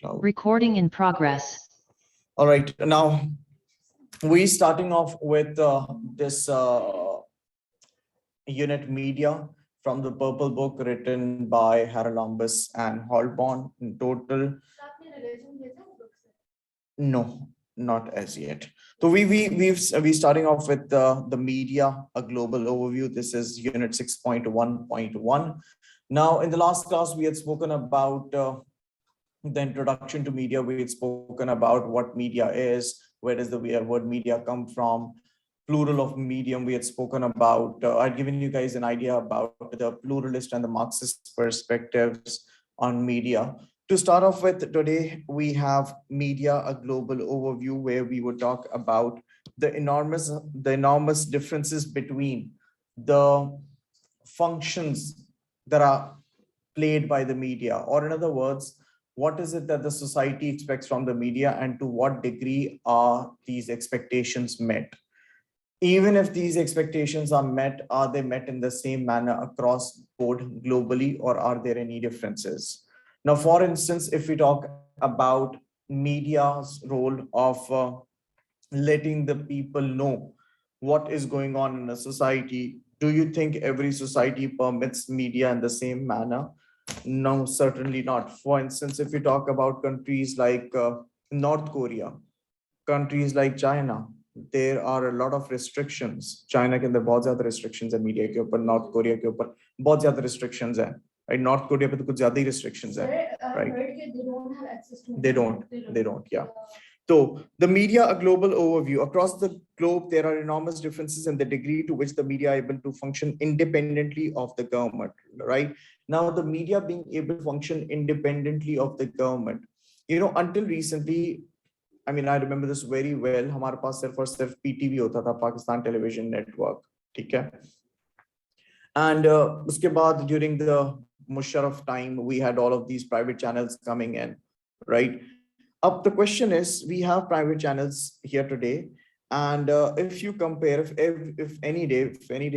Cloud. Recording in progress. All right, now we starting off with this unit media from the Purple Book written by Haralambous and Holborn. In total, no, not as yet. So we starting off with the media, a global overview. This is unit 6.1.1. Now, in the last class, we had spoken about the introduction to media. We had spoken about what media is, where does the word media come from, plural of medium. We had spoken about, I'd given you guys an idea about the pluralist and the Marxist perspectives on media. To start off with, today we have media, a global overview, where we would talk about the enormous differences between the functions that are played by the media, or in other words, what is it that the society expects from the media, and to what degree are these expectations met? Even if these expectations are met, are they met in the same manner across board globally, or are there any differences? Now, for instance, if we talk about media's role of letting the people know what is going on in a society, do you think every society permits media in the same manner? No, certainly not. For instance, if we talk about countries like North Korea, countries like China, there are a lot of restrictions. China के अंदर बहुत ज्यादा restrictions है media के ऊपर, North Korea के ऊपर बहुत ज्यादा restrictions है. Right? North Korea पे तो कुछ ज्यादा ही restrictions है. Right? They don't have access to They don't. Yeah. So the media, a global overview. Across the globe, there are enormous differences in the degree to which the media are able to function independently of the government, right? Now, the media being able to function independently of the government, you know, until recently, I mean, I remember this very well. हमारे पास सिर्फ और सिर्फ PTV होता था, Pakistan Television Network, ठीक है? And उसके बाद during the Musharraf time, we had all of these private channels coming in, right? Up the question is, we have private channels here today, and if you compare, if any day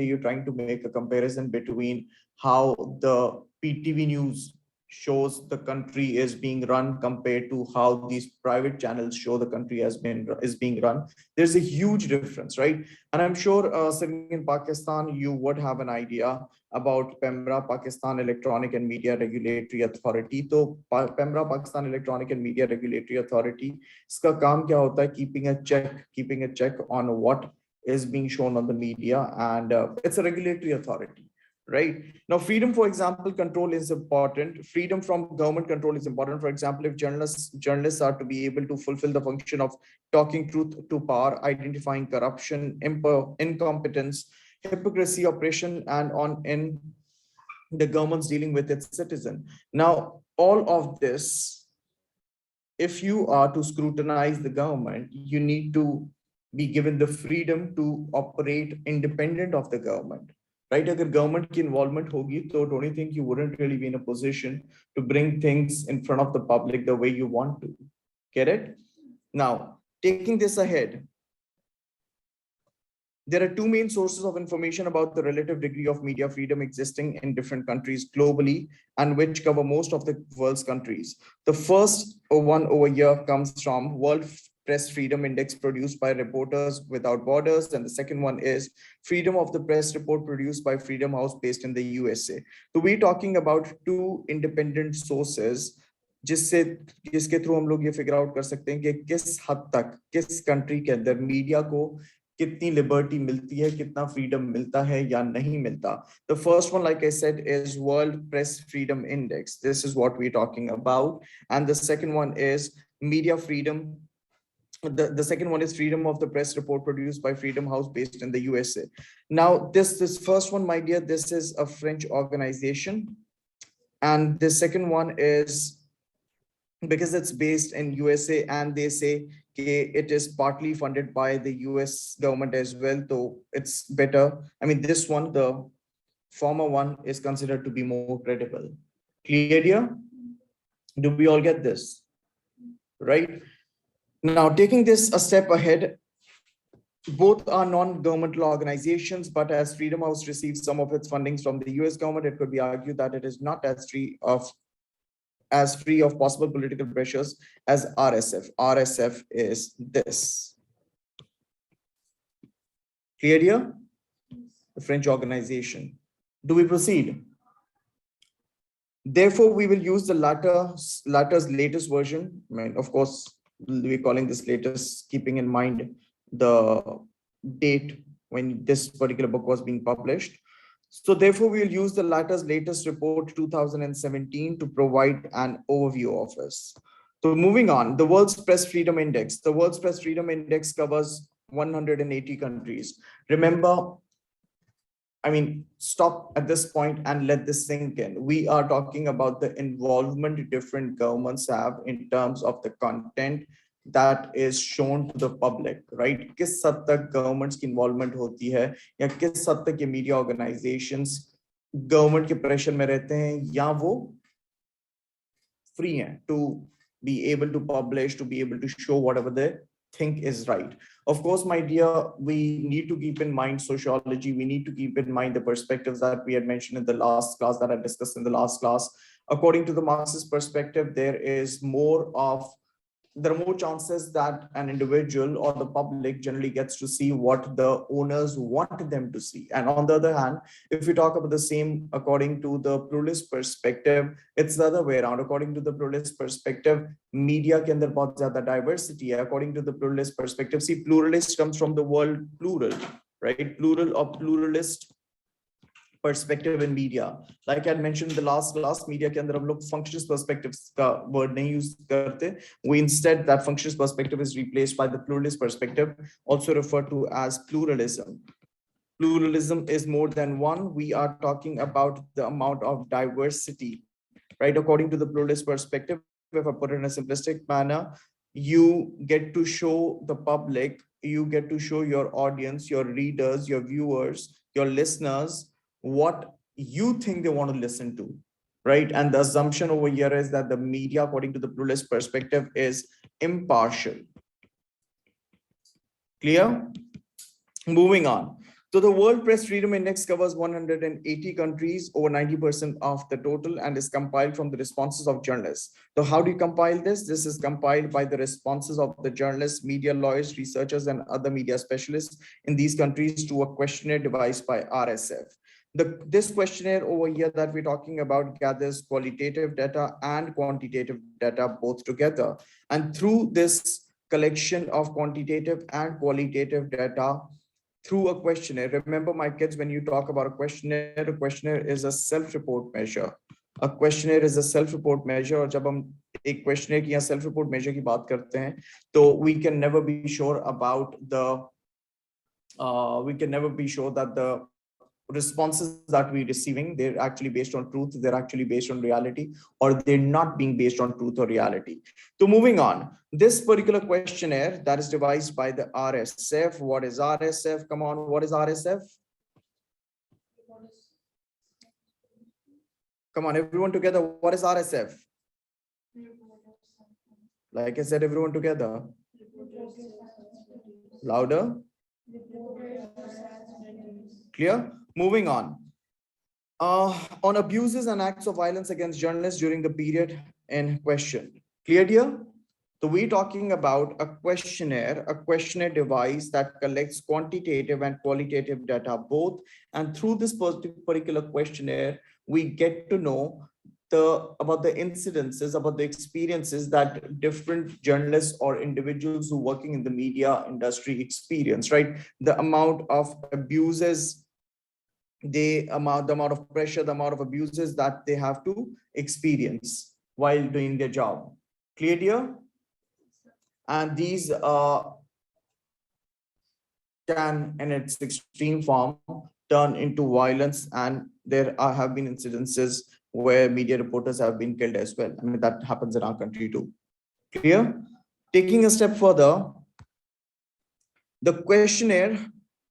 you're trying to make a comparison between how the PTV news shows the country is being run compared to how these private channels show the country is being run, there's a huge difference, right? And I'm sure sitting in Pakistan, you would have an idea about PEMRA, Pakistan Electronic and Media Regulatory Authority. So PEMRA, Pakistan Electronic and Media Regulatory Authority, iska kaam kya hota hai? Keeping a check on what is being shown on the media, and it's a regulatory authority. Right now, freedom, for example, control is important. Freedom from government control is important. For example, if journalists are to be able to fulfill the function of talking truth to power, identifying corruption, incompetence, hypocrisy, oppression, and on in the government's dealing with its citizen. Now, all of this, if you are to scrutinize the government, you need to be given the freedom to operate independent of the government. Right? If the government involvement hogi, so don't you think you wouldn't really be in a position to bring things in front of the public the way you want to? Get it? Now, taking this ahead, there are two main sources of information about the relative degree of media freedom existing in different countries globally, and which cover most of the world's countries. The first one over here comes from World Press Freedom Index produced by Reporters Without Borders, and the second one is Freedom of the Press report produced by Freedom House based in the USA. So we're talking about two independent sources जिसके through हम लोग ये figure out कर सकते हैं कि किस हद तक किस कंट्री के अंदर मीडिया को कितनी लिबर्टी मिलती है, कितना फ्रीडम मिलता है या नहीं मिलता. The first one, like I said, is World Press Freedom Index. This is what we're talking about. And the second one is media freedom. The second one is Freedom of the Press report produced by Freedom House based in the USA. Now, this first one, my dear, this is a French organization. And the second one is, because it's based in USA, and they say it is partly funded by the US government as well, so it's better. I mean, this one, the former one, is considered to be more credible. Clear, dear? Do we all get this? Right? Now, taking this a step ahead, both are non-governmental organizations, but as Freedom House receives some of its fundings from the US government, it could be argued that it is not as free of as free of possible political pressures as RSF. RSF is this. Clear here? The French organization. Do we proceed? Therefore, we will use the latter's latest version. I mean, of course, we're calling this latest, keeping in mind the date when this particular book was being published. So therefore, we will use the latter's latest report 2017 to provide an overview of this. So moving on, the World's Press Freedom Index. The World's Press Freedom Index covers 180 countries. Remember, I mean, stop at this point and let this sink in. We are talking about the involvement different governments have in terms of the content that is shown to the public, right? किस हद तक governments की involvement होती है या किस हद तक ये media organizations government के pressure में रहते हैं या वो free हैं to be able to publish, to be able to show whatever they think is right. Of course, my dear, we need to keep in mind sociology. We need to keep in mind the perspectives that we had mentioned in the last class, that I discussed in the last class. According to the Marxist perspective, there are more chances that an individual or the public generally gets to see what the owners want them to see. And on the other hand, if we talk about the same according to the pluralist perspective, it's the other way around. According to the pluralist perspective, media के अंदर बहुत ज़्यादा diversity है. According to the pluralist perspective, see, pluralist comes from the word plural, right? Plural or pluralist perspective in media. Like I had mentioned in the last class, media के अंदर हम लोग functionist perspectives का word नहीं use करते. We instead, that functionist perspective is replaced by the pluralist perspective, also referred to as pluralism. Pluralism is more than one. We are talking about the amount of diversity, right? According to the pluralist perspective, if I put it in a simplistic manner, you get to show the public, you get to show your audience, your readers, your viewers, your listeners, what you think they want to listen to, right? And the assumption over here is that the media, according to the pluralist perspective, is impartial. Clear? Moving on. So the World Press Freedom Index covers 180 countries, over 90% of the total, and is compiled from the responses of journalists. So how do you compile this? This is compiled by the responses of the journalists, media lawyers, researchers, and other media specialists in these countries to a questionnaire devised by RSF. This questionnaire over here that we're talking about gathers qualitative data and quantitative data both together. And through this collection of quantitative and qualitative data, through a questionnaire, remember my kids, when you talk about a questionnaire is a self-report measure. A questionnaire is a self-report measure. और जब हम एक questionnaire की या self-report measure की बात करते हैं, तो we can never be sure that the responses that we're receiving, they're actually based on truth, they're actually based on reality, or they're not being based on truth or reality. So moving on, this particular questionnaire that is devised by the RSF. What is RSF? Come on, what is RSF? Come on, everyone together. What is RSF? Like I said, everyone together. Louder. Clear? Moving on. On abuses and acts of violence against journalists during the period in question. Clear here? So we're talking about a questionnaire device that collects quantitative and qualitative data both. And through this particular questionnaire, we get to know about the incidences, about the experiences that different journalists or individuals who are working in the media industry experience, right? The amount of abuses, the amount of pressure, the amount of abuses that they have to experience while doing their job. Clear here? And these can, in its extreme form, turn into violence, and there have been incidences where media reporters have been killed as well. I mean, that happens in our country too. Clear? Taking a step further, the questionnaire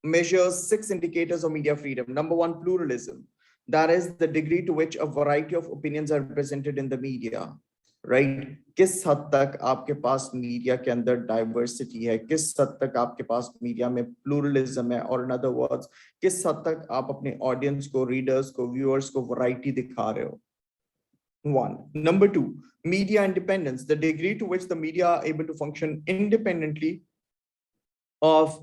measures 6 indicators of media freedom. Number 1, pluralism. That is the degree to which a variety of opinions are represented in the media, right? किस हद तक आपके पास media के अंदर diversity है, किस हद तक आपके पास मीडिया में प्लूरलिज्म है, और इन अदर वर्ड्स किस हद तक आप अपने ऑडियंस को, रीडर्स को, व्यूअर्स को वैरायटी दिखा रहे हो. One. Number two, media independence, the degree to which the media are able to function independently of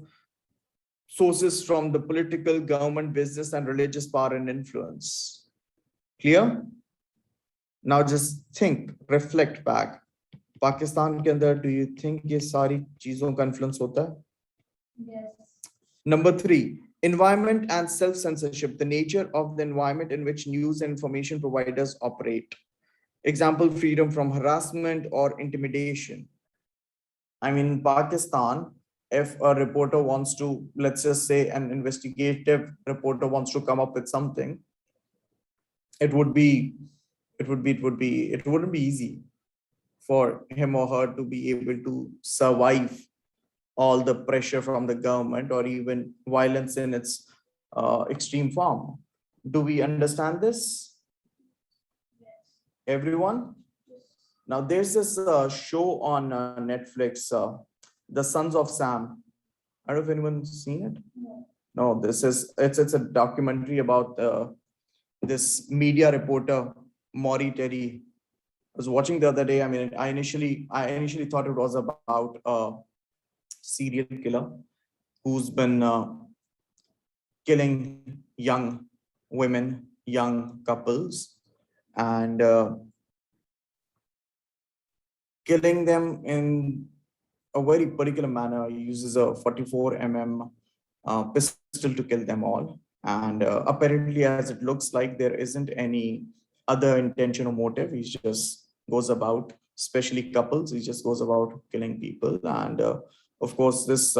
sources from the political, government, business, and religious power and influence. Clear? Now just think, reflect back. Pakistan के अंदर do you think ये सारी चीजों का influence होता है? Yes. Number three, environment and self-censorship, the nature of the environment in which news and information providers operate. Example, freedom from harassment or intimidation. I mean, in Pakistan, if a reporter wants to, let's just say an investigative reporter wants to come up with something, it would be, it wouldn't be easy for him or her to be able to survive all the pressure from the government or even violence in its extreme form. Do we understand this, everyone? Now, there's this show on Netflix, The Sons of Sam. I don't know if anyone's seen it. No, it's a documentary about this media reporter, Maury Terry. I was watching the other day. I mean, I initially thought it was about a serial killer who's been killing young women, young couples, and killing them in a very particular manner. He uses a 44 mm pistol to kill them all. And apparently, as it looks like, there isn't any other intention or motive. He just goes about, especially couples, he just goes about killing people. And of course, this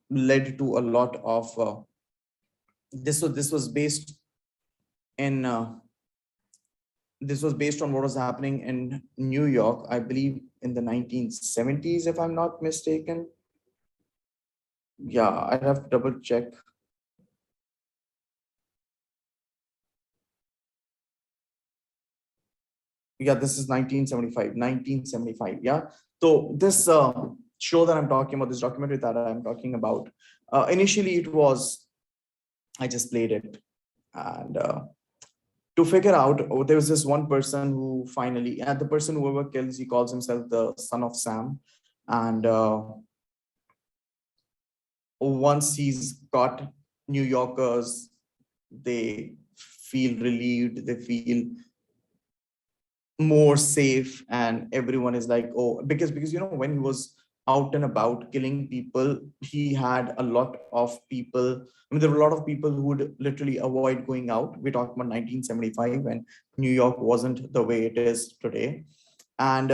led to a lot of, this was based in, this was based on what was happening in New York, I believe in the 1970s, if I'm not mistaken. Yeah, I'd have to double check. Yeah, this is 1975. Yeah. So this show that I'm talking about, this documentary that I'm talking about, initially it was, I just played it. And to figure out, oh, there was this one person who finally, and the person whoever kills, he calls himself the son of Sam. And once he's got New Yorkers, they feel relieved, they feel more safe, and everyone is like, oh, because you know, when he was out and about killing people, he had a lot of people. I mean, there were a lot of people who would literally avoid going out. We're talking about 1975 when New York wasn't the way it is today. And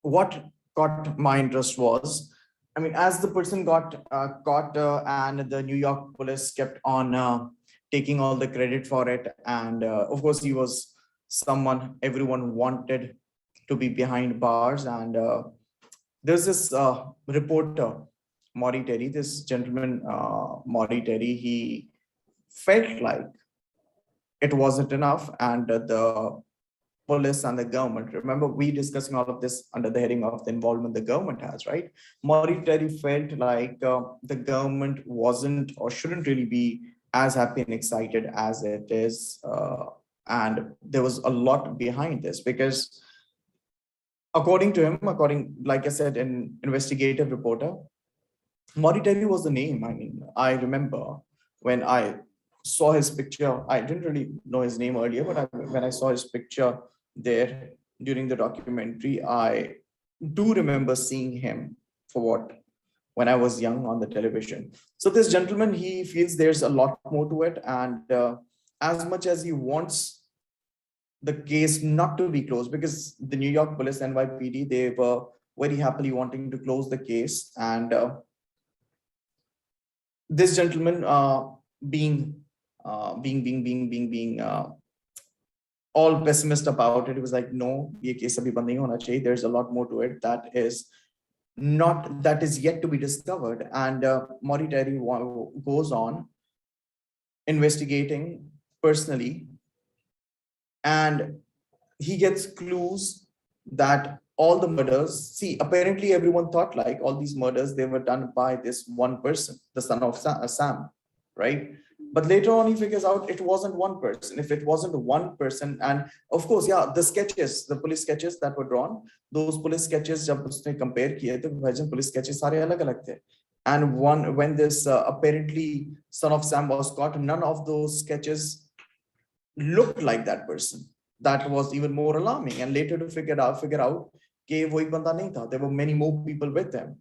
what caught my interest was, I mean, as the person got caught and the New York police kept on taking all the credit for it. And of course, he was someone everyone wanted to be behind bars. And there's this reporter, Maury Terry, this gentleman, Maury Terry, he felt like it wasn't enough. And the police and the government. Remember, we discussing all of this under the heading of the involvement the government has, right? Maury Terry felt like the government wasn't or shouldn't really be as happy and excited as it is. And there was a lot behind this because according to him, like I said, an investigative reporter, Maury Terry was the name. I mean, I remember when I saw his picture, I didn't really know his name earlier, but when I saw his picture there during the documentary, I do remember seeing him for what, when I was young on the television. So this gentleman, he feels there's a lot more to it. And as much as he wants the case not to be closed, because the New York police, NYPD, they were very happily wanting to close the case. And this gentleman being all pessimist about it, it was like, no, ye case abhi band nahi hona chahiye. There's a lot more to it that is yet to be discovered. And Maury Terry goes on investigating personally, and he gets clues that all the murders, see, apparently everyone thought like all these murders, they were done by this one person, the son of Sam, right? But later on, he figures out it wasn't one person. If it wasn't one person, and of course, yeah, the sketches, the police sketches that were drawn, those police sketches, जब उसने compare किए तो भाईजान police sketches सारे अलग-अलग थे. And one, when this apparently son of Sam was caught, none of those sketches looked like that person. That was even more alarming. And later to figure out कि वही बंदा नहीं था. There were many more people with them.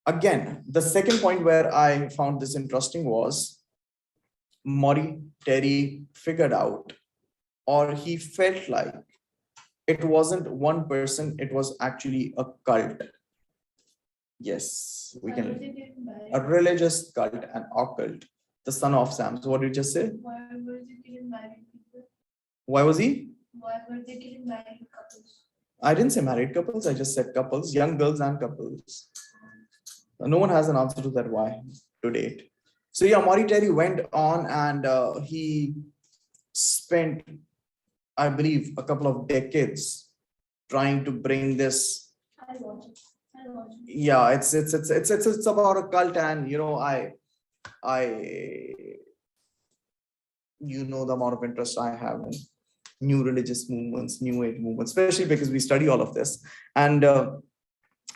Again, the second point where I found this interesting was Maury Terry figured out, or he felt like it wasn't one person, it was actually a cult. Yes, we can. A religious cult, an occult, the son of Sam. So what did you just say? Why were they killing married people? Why was he? Why were they killing married couples? I didn't say married couples, I just said couples, young girls and couples. No one has an answer to that why to date. So yeah, Maury Terry went on and he spent, I believe, a couple of decades trying to bring this. I watch it. I watch it. Yeah, it's about a cult, and you know, you know the amount of interest I have in new religious movements, new age movements, especially because we study all of this. And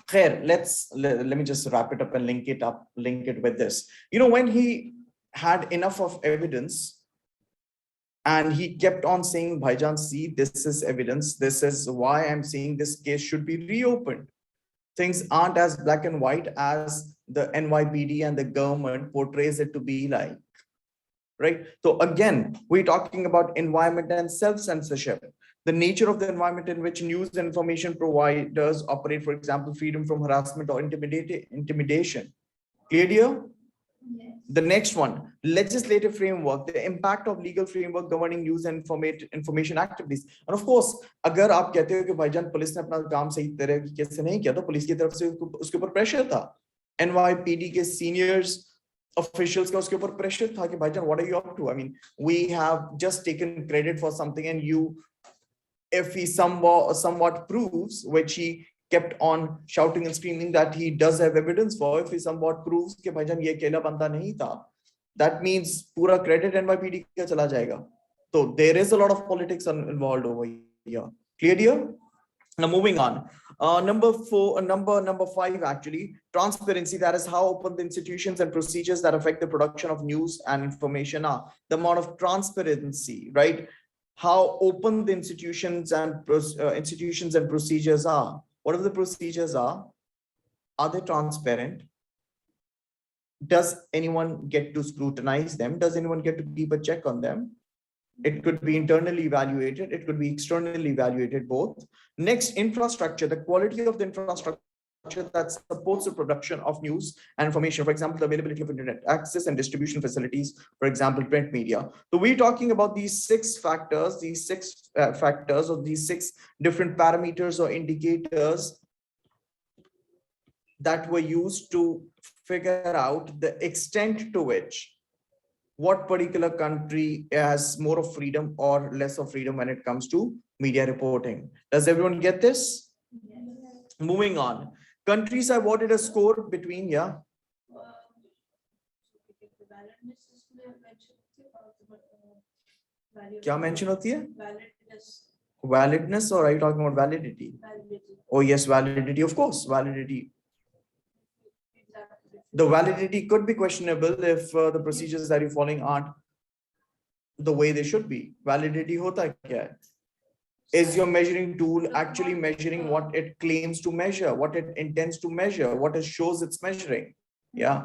Khair, let me just wrap it up and link it with this. You know, when he had enough of evidence and he kept on saying, Bhaijan, see, this is evidence. This is why I'm saying this case should be reopened. Things aren't as black and white as the NYPD and the government portrays it to be like. Right? So again, we're talking about environment and self-censorship. The nature of the environment in which news and information providers operate, for example, freedom from harassment or intimidation. Clear, dear? Yes. The next one, legislative framework, the impact of legal framework governing news and information activities. And of course, अगर आप कहते हो कि भाईजान police ने अपना काम सही तरीके से नहीं किया तो पुलिस की तरफ से उसके ऊपर प्रेशर था. NYPD के seniors officials का उसके ऊपर प्रेशर था कि भाईजान what are you up to? I mean, we have just taken credit for something, and you, if he somewhat proves, which he kept on shouting and screaming that he does have evidence for, if he somewhat proves कि भाईजान ये अकेला बंदा नहीं था, that means पूरा credit NYPD का चला जाएगा. So there is a lot of politics involved over here. Clear, dear? Now moving on. Number 5 actually, transparency. That is how open the institutions and procedures that affect the production of news and information are. The amount of transparency, right? How open the institutions and procedures are. Whatever the procedures are they transparent? Does anyone get to scrutinize them? Does anyone get to keep a check on them? It could be internally evaluated. It could be externally evaluated, both. Next, infrastructure, the quality of the infrastructure that supports the production of news and information. For example, the availability of internet access and distribution facilities, for example, print media. So we're talking about these 6 factors, or these 6 different parameters or indicators that were used to figure out the extent to which what particular country has more of freedom or less of freedom when it comes to media reporting. Does everyone get this? Yes. Moving on. Countries have awarded a score between, yeah. क्या mention होती है? Validness, or are you talking about validity? Oh yes, validity, of course, validity. The validity could be questionable if the procedures that you're following aren't the way they should be. Validity hota kya hai? Is your measuring tool actually measuring what it claims to measure, what it intends to measure, what it shows it's measuring? Yeah.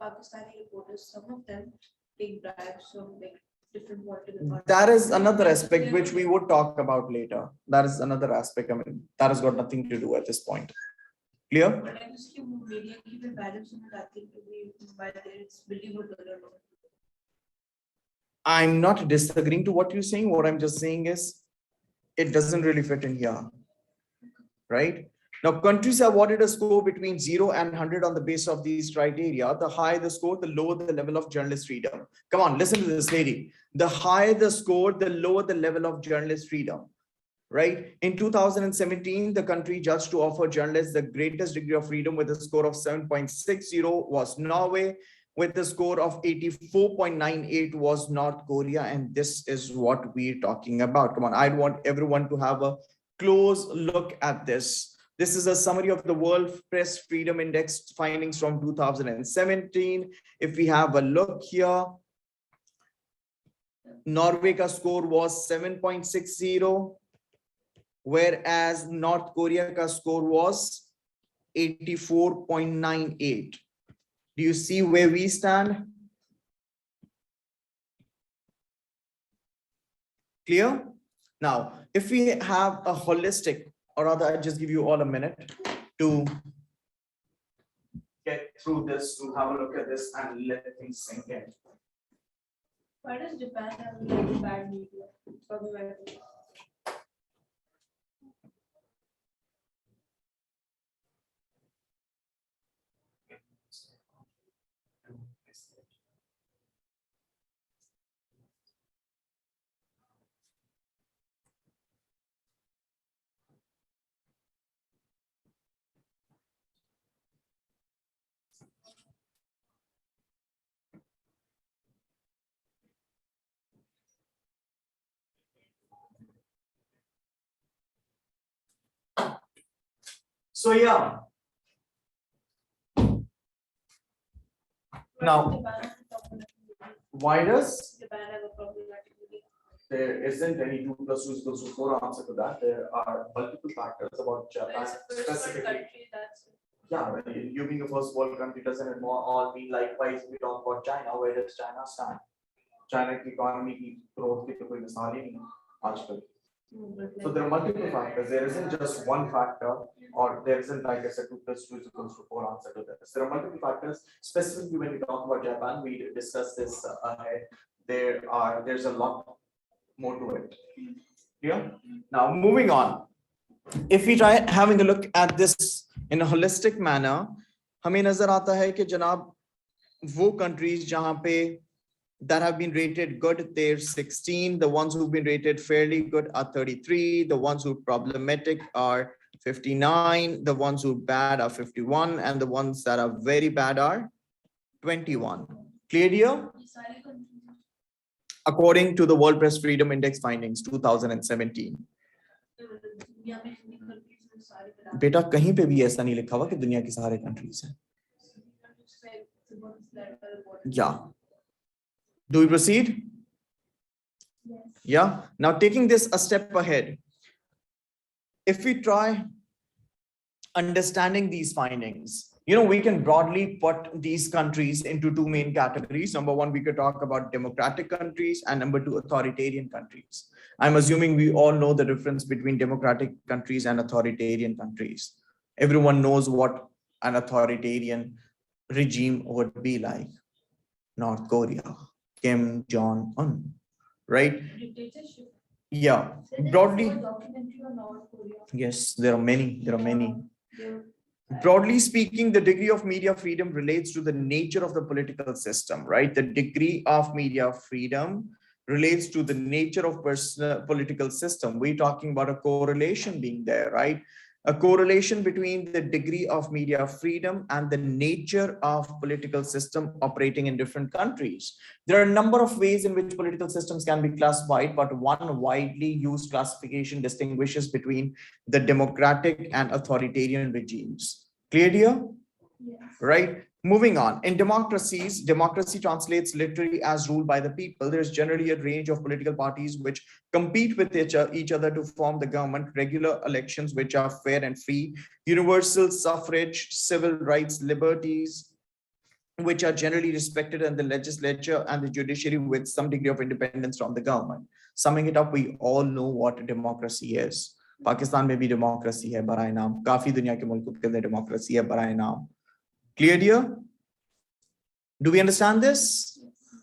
Pakistani reporters, some of them take bribes from like different political. That is another aspect which we would talk about later. That is another aspect. I mean, that has got nothing to do at this point. Clear? But I just keep media keep a balance on that thing to be whether it's believable or not. I'm not disagreeing to what you're saying. What I'm just saying is it doesn't really fit in here. Right? Now, countries are awarded a score between 0 and 100 on the basis of these criteria. The higher the score, the lower the level of journalist freedom. Come on, listen to this lady. The higher the score, the lower the level of journalist freedom. Right? In 2017, the country judged to offer journalists the greatest degree of freedom with a score of 7.60 was Norway. with a score of 84.98 was North Korea. And this is what we're talking about. Come on, I want everyone to have a close look at this. This is a summary of the World Press Freedom Index findings from 2017. If we have a look here, Norway ka score was 7.60, whereas North Korea ka score was 84.98. Do you see where we stand? Clear? Now, if we have a holistic, or rather, I'll just give you all a minute to get through this, to have a look at this and let things sink in. Why does Japan have really bad media? So yeah. Now, why does Japan have a problematic media? there isn't any 2 plus 2 equals to 4 answer to that? There are multiple factors about Japan It's a first world specifically. country, that's it. Yeah, you being a first world country doesn't it all mean likewise we talk about China. Where does China stand? China की economy की growth की तो कोई मिसाल ही नहीं है आजकल. So there are multiple factors. There isn't just one factor, or there isn't, like I said, 2 plus 2 is equals to 4 answer to this. There are multiple factors. Specifically, when we talk about Japan, we discussed this ahead. There's a lot more to it. Yeah. Now moving on. If we try having a look at this in a holistic manner, हमें नजर आता है कि जनाब वो countries जहाँ पे that have been rated good, they're 16. The ones who've been rated fairly good are 33. The ones who are problematic are 59. The ones who are bad are 51. And the ones that are very bad are 21. Clear here? According to the World Press Freedom Index findings, 2017. बेटा कहीं पे भी ऐसा नहीं लिखा हुआ कि दुनिया की सारे कंट्रीज हैं. Yeah. Do we proceed? Yes. Yeah. Now taking this a step ahead, if we try understanding these findings, we can broadly put these countries into 2 main categories. Number 1, we could talk about democratic countries, and number 2, authoritarian countries. I'm assuming we all know the difference between democratic countries and authoritarian countries. Everyone knows what an authoritarian regime would be like. North Korea, Kim Jong-un, right? Dictatorship. Yeah, There is broadly. a documentary on North Korea. Yes, there are many. Yeah. Broadly speaking, the degree of media freedom relates to the nature of the political system, right? The degree of media freedom relates to the nature of personal political system. We're talking about a correlation being there, right? A correlation between the degree of media freedom and the nature of political system operating in different countries. There are a number of ways in which political systems can be classified, but one widely used classification distinguishes between the democratic and authoritarian regimes. Clear here? Yes. Right? Moving on. In democracies, democracy translates literally as ruled by the people. There's generally a range of political parties which compete with each other to form the government, regular elections which are fair and free, universal suffrage, civil rights, liberties, which are generally respected in the legislature and the judiciary with some degree of independence from the government. Summing it up, we all know what democracy is. Pakistan में भी democracy है बराए नाम, काफी दुनिया के मुल्कों के अंदर democracy है बराए नाम. Clear here? Do we understand this?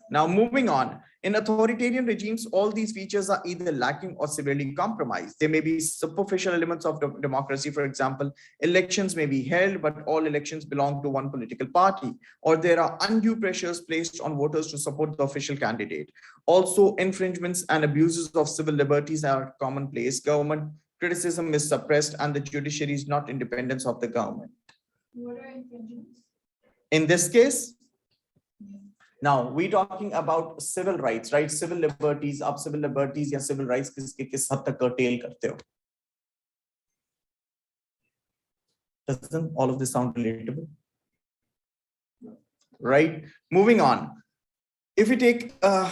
Now moving on. In authoritarian regimes, all these features are either lacking or severely compromised. There may be superficial elements of democracy. For example, elections may be held, but all elections belong to one political party, or there are undue pressures placed on voters to support the official candidate. Also, infringements and abuses of civil liberties are commonplace. Government criticism is suppressed, and the judiciary is not independent of the government. What are infringements? In this case, Now we talking about civil rights, right? Civil liberties, आप civil liberties या civil rights किस हद तक curtail करते हो? Doesn't all of this sound relatable? Right? Moving on. If we take a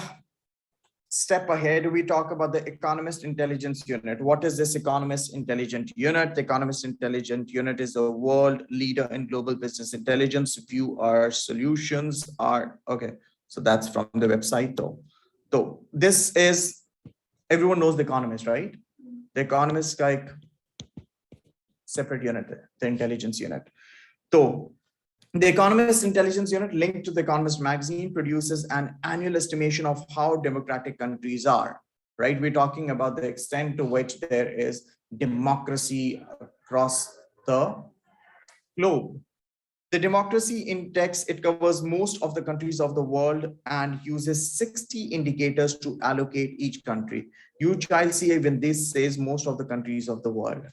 step ahead, we talk about the Economist Intelligence Unit. What is this Economist Intelligence Unit? The Economist Intelligence Unit is a world leader in global business intelligence. View our solutions are, okay, so that's from the website though. So this is, everyone knows the Economist, right? The Economist like separate unit, the intelligence unit. So the Economist Intelligence Unit, linked to the Economist magazine, produces an annual estimation of how democratic countries are, right? We're talking about the extent to which there is democracy across the globe. The democracy index, it covers most of the countries of the world and uses 60 indicators to allocate each country. You child see when this says most of the countries of the world,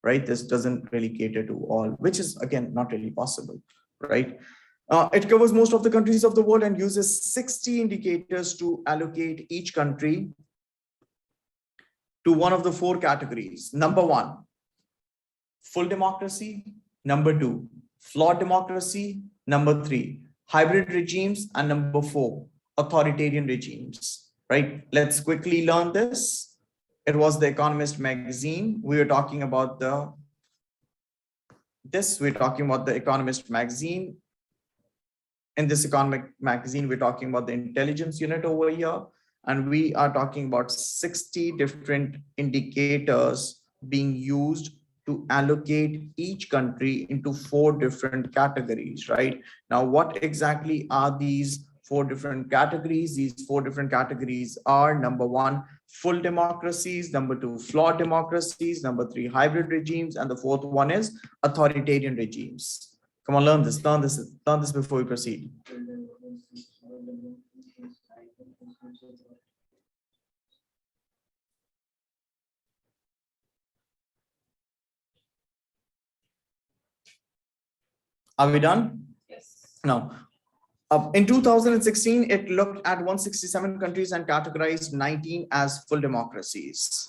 right? This doesn't really cater to all, which is again, not really possible, right? It covers most of the countries of the world and uses 60 indicators to allocate each country to one of the four categories. Number one, full democracy. Number two, flawed democracy. Number three, hybrid regimes. And number four, authoritarian regimes, right? Let's quickly learn this. It was the Economist magazine. We were talking about we're talking about the Economist magazine. In this economic magazine, we're talking about the intelligence unit over here, and we are talking about 60 different indicators being used to allocate each country into four different categories, right? Now, what exactly are these four different categories? These four different categories are: number one, full democracies; number two, flawed democracies; number three, hybrid regimes; and the fourth one is authoritarian regimes. Come on, learn this before we proceed. Are we done? Yes. No. In 2016, it looked at 167 countries and categorized 19 as full democracies.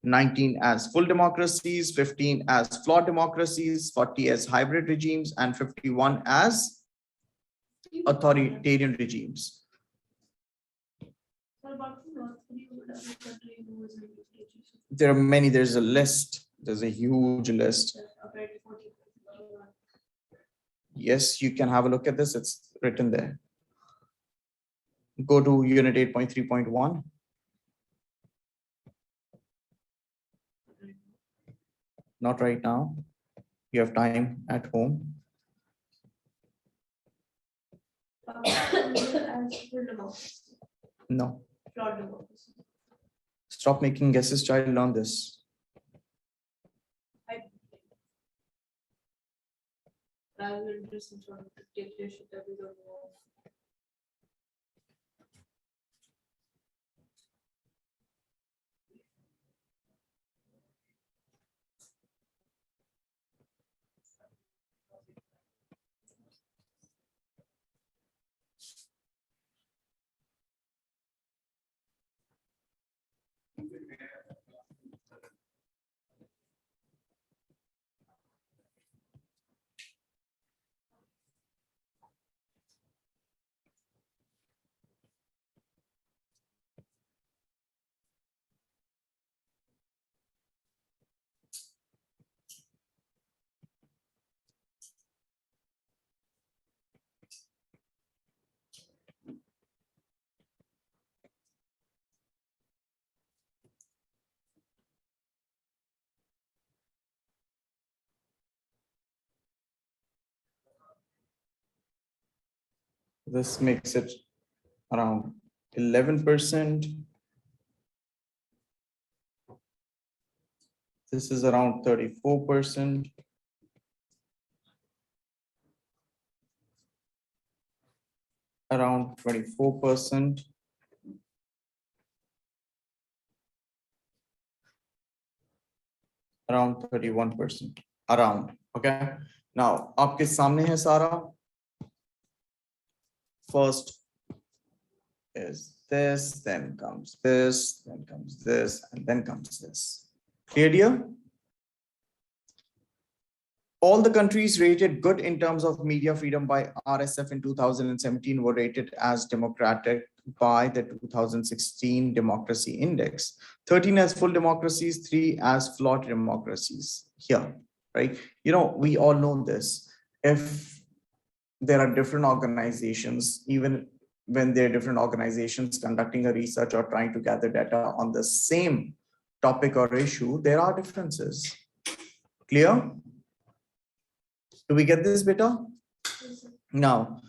19 as full democracies, 15 as flawed democracies, 40 as hybrid regimes, and 51 as authoritarian regimes. What about the North Korea? What other country who was in the stage? There are many, there's a list. There's a huge list. About 40. Yes, you can have a look at this. It's written there. Go to unit 8.3.1. Not right now. You have time at home. As full democracy, No. flawed democracy. Stop making guesses, child. Learn this. Rather than just some sort of dictatorship that we don't know. This makes it around 11%. This is around 34%. Around 24%. Around 31%. Around. Okay. Now, आपके सामने है सारा. First is this, then comes this, then comes this, and then comes this. Clear, dear? All the countries rated good in terms of media freedom by RSF in 2017 were rated as democratic by the 2016 Democracy Index. 13 as full democracies, 3 as flawed democracies. Here, right? You know, we all know this. If there are different organizations, even when there are different organizations conducting a research or trying to gather data on the same topic or issue, there are differences. Clear? Do we get this better? Now,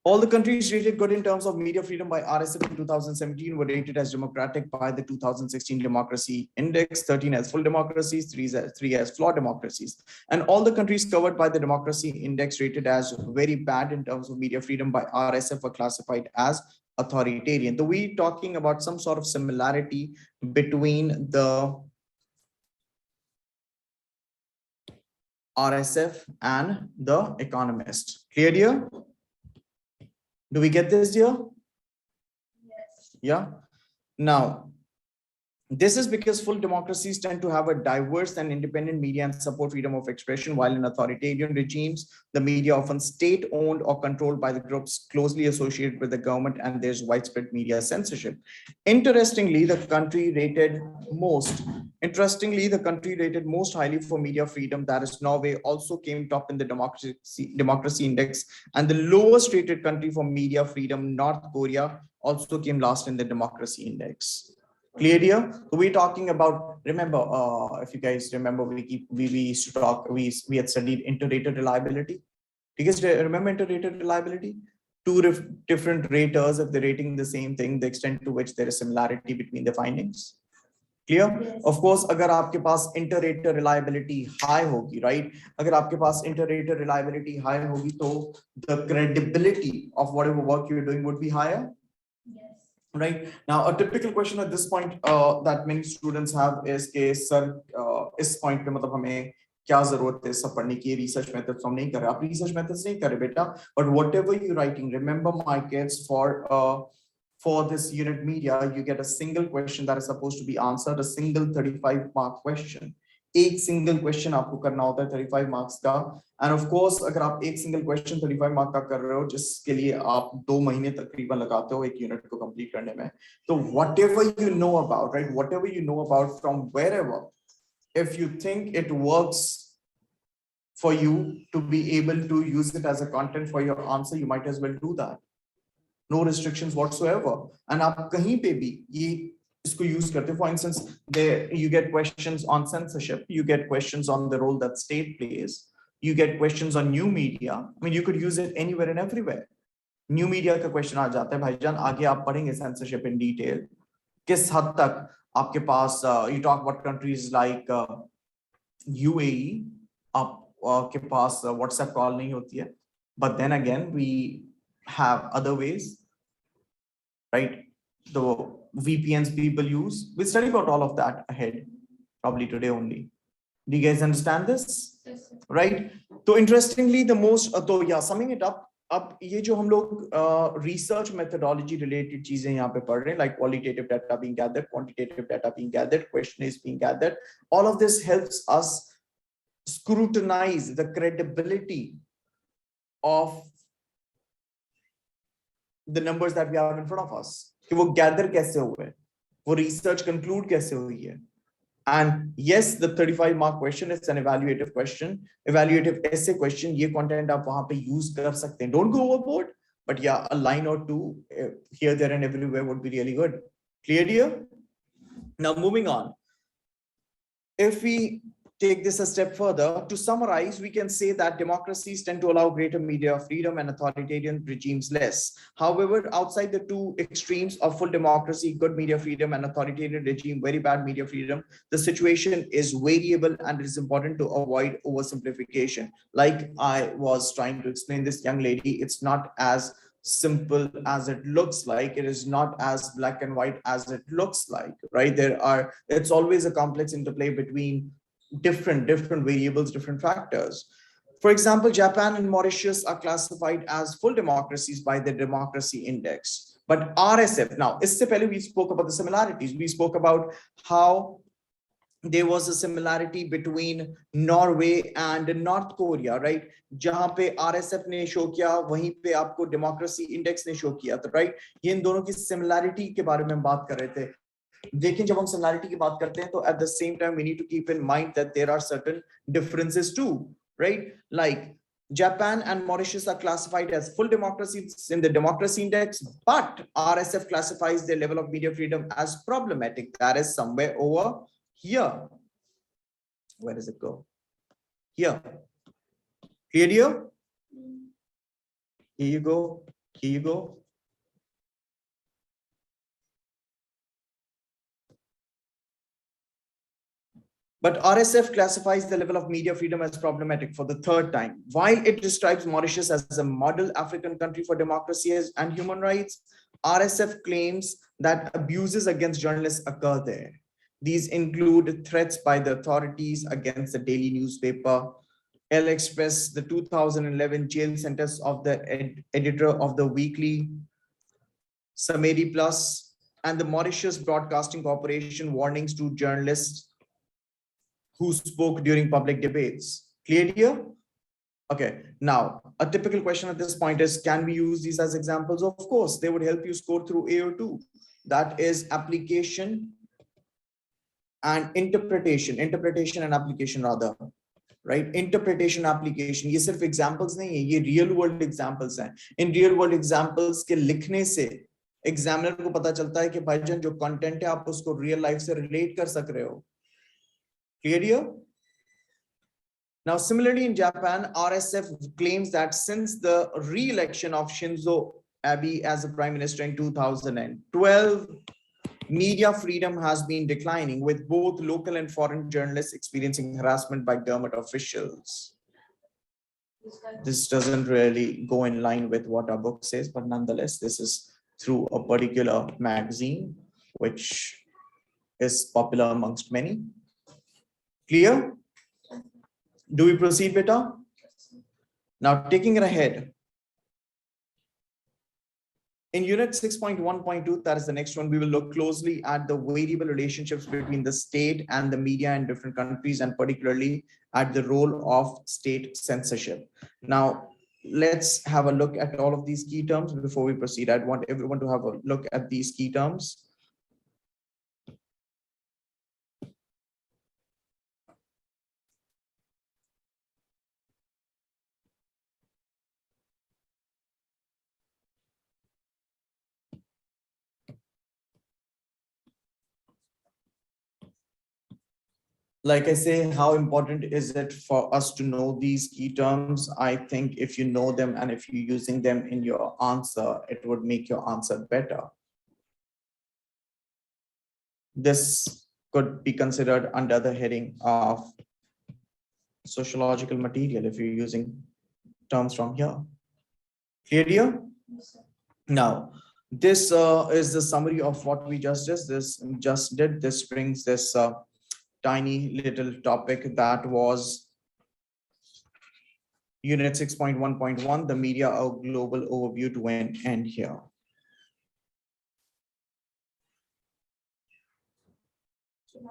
all the countries rated good in terms of media freedom by RSF in 2017 were rated as democratic by the 2016 Democracy Index, 13 as full democracies, 3 as flawed democracies. And all the countries covered by the Democracy Index rated as very bad in terms of media freedom by RSF were classified as authoritarian. So we're talking about some sort of similarity between the RSF and the Economist. Clear, dear? Do we get this, dear? Yes. Yeah. Now, this is because full democracies tend to have a diverse and independent media and support freedom of expression, while in authoritarian regimes, the media often state-owned or controlled by the groups closely associated with the government, and there's widespread media censorship. Interestingly, the country rated most highly for media freedom, that is Norway, also came top in the democracy index, and the lowest rated country for media freedom, North Korea, also came last in the democracy index. Clear, dear? So we're talking about, remember, if you guys remember, we used to talk, we had studied inter-rater reliability. Do you guys remember inter-rater reliability? Two different raters, if they're rating the same thing, the extent to which there is similarity between the findings. Clear? Yes. Of course, अगर आपके पास inter-rater reliability high होगी, right? अगर आपके पास inter-rater reliability high होगी, तो the credibility of whatever work you're doing would be higher. Yes. Right now, a typical question at this point that many students have is कि sir इस point पे मतलब हमें क्या जरूरत है सब पढ़ने की research methods हम नहीं कर रहे आप research methods नहीं कर रहे बेटा but whatever you're writing remember my kids for this unit media you get a single question that is supposed to be answered a single 35 mark question एक सिंगल क्वेश्चन आपको करना होता है 35 मार्क्स का एंड ऑफ कोर्स अगर आप एक single question 35 mark का कर रहे हो जिसके लिए आप 2 महीने तकरीबन लगाते हो एक यूनिट को कंप्लीट करने में तो whatever you know about right whatever you know about from wherever if you think it works for you to be able to use it as a content for your answer you might as well do that no restrictions whatsoever and आप कहीं पे भी ये इसको use करते for instance there you get questions on censorship you get questions on the role that state plays you get questions on new media I mean you could use it anywhere and everywhere new media का question आ जाता है भाईजान आगे आप पढ़ेंगे censorship in detail किस हद तक आपके पास you talk about countries like UAE आपके पास WhatsApp call नहीं होती है but then again we have other ways right the VPNs people use we'll study about all of that ahead probably today only do you guys understand this Yes, sir. right so interestingly the most तो yeah summing it up अब ये जो हम लोग research methodology related चीजें यहाँ पे पढ़ रहे हैं like qualitative data being gathered quantitative data being gathered questionnaires being gathered all of this helps us scrutinize the credibility of the numbers that we have in front of us कि वो gather कैसे हुए वो research conclude कैसे हुई है and yes the 35 mark question is an evaluative essay question ये content आप वहाँ पे use कर सकते हैं don't go overboard but yeah a line or two here there and everywhere would be really good clear dear now moving on if we take this a step further, to summarize, we can say that democracies tend to allow greater media freedom and authoritarian regimes less. However, outside the two extremes of full democracy, good media freedom and authoritarian regime, very bad media freedom, the situation is variable and it is important to avoid oversimplification. Like I was trying to explain this young lady, it's not as simple as it looks like it is not as black and white as it looks like right it's always a complex interplay between different variables different factors For example, Japan and Mauritius are classified as full democracies by the Democracy Index. But RSF, now, isse pehle we spoke about the similarities. We spoke about how there was a similarity between Norway and North Korea, right? जहां पे RSF ने show किया, वहीं पे आपको democracy index ने show किया था, right? ये इन दोनों की सिमिलैरिटी के बारे में हम बात कर रहे थे. लेकिन जब हम सिमिलैरिटी की बात करते हैं तो at the same time we need to keep in mind that there are certain differences too, right? Like Japan and Mauritius are classified as full democracies in the democracy index, but RSF classifies their level of media freedom as problematic. That is somewhere over here. Where does it go? Here. Here? Here you go. Here you go. But RSF classifies the level of media freedom as problematic for the third time. While it describes Mauritius as a model African country for democracy and human rights, RSF claims that abuses against journalists occur there. These include threats by the authorities against the daily newspaper, El Express, the 2011 jail sentence of the editor of the weekly Samedi Plus, and the Mauritius Broadcasting Corporation warnings to journalists who spoke during public debates. Clear here? Okay, now a typical question at this point is, can we use these as examples? Of course, they would help you score through AO2. That is application and interpretation and application rather, right? Interpretation, application, ये सिर्फ examples नहीं है, ये real world examples हैं. In real world examples के लिखने से examiner को पता चलता है कि भाईजान जो content है आप उसको real life से relate कर सक रहे हो. Clear here? Now, similarly in Japan, RSF claims that since the re-election of Shinzo Abe as a prime minister in 2012, media freedom has been declining, with both local and foreign journalists experiencing harassment by government officials. This doesn't really go in line with what our book says, but nonetheless, this is through a particular magazine, which is popular amongst many. Clear? Do we proceed, beta? Now, taking it ahead. In unit 6.1.2, that is the next one, we will look closely at the variable relationships between the state and the media in different countries, and particularly at the role of state censorship. Now, let's have a look at all of these key terms before we proceed. I'd want everyone to have a look at these key terms. Like I say, how important is it for us to know these key terms? I think if you know them and if you're using them in your answer, it would make your answer better. This could be considered under the heading of sociological material if you're using terms from here. Clear here? Now, this is the summary of what we just did. This brings this tiny little topic that was unit 6.1.1, the media, a global overview, to end here.